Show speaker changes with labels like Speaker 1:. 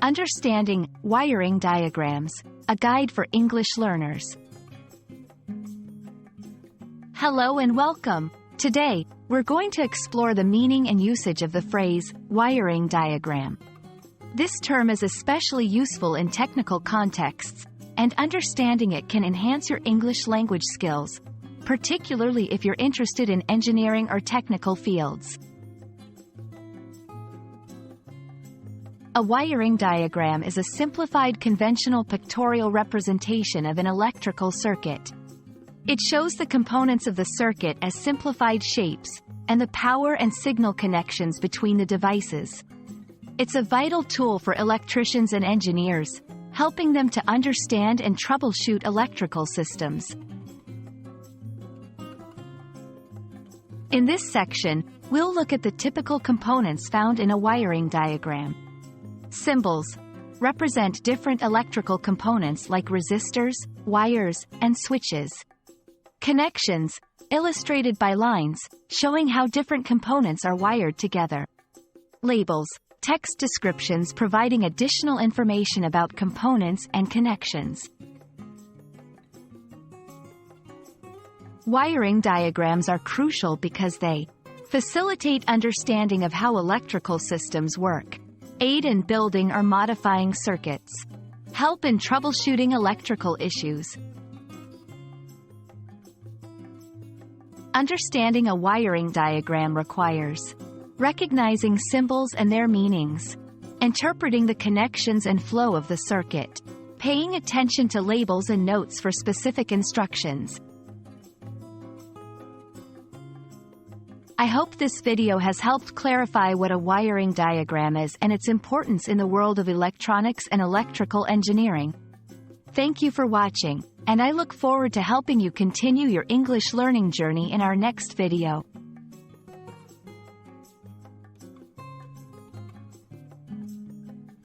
Speaker 1: Understanding Wiring Diagrams, a guide for English learners. Hello and welcome. Today, we're going to explore the meaning and usage of the phrase, wiring diagram. This term is especially useful in technical contexts, and understanding it can enhance your English language skills, particularly if you're interested in engineering or technical fields. A wiring diagram is a simplified conventional pictorial representation of an electrical circuit. It shows the components of the circuit as simplified shapes, and the power and signal connections between the devices. It's a vital tool for electricians and engineers, helping them to understand and troubleshoot electrical systems. In this section, we'll look at the typical components found in a wiring diagram. Symbols represent different electrical components like resistors, wires, and switches. Connections, illustrated by lines, showing how different components are wired together. Labels, text descriptions providing additional information about components and connections. Wiring diagrams are crucial because they facilitate understanding of how electrical systems work, aid in building or modifying circuits, help in troubleshooting electrical issues. Understanding a wiring diagram requires recognizing symbols and their meanings, interpreting the connections and flow of the circuit, paying attention to labels and notes for specific instructions. I hope this video has helped clarify what a wiring diagram is and its importance in the world of electronics and electrical engineering. Thank you for watching, and I look forward to helping you continue your English learning journey in our next video.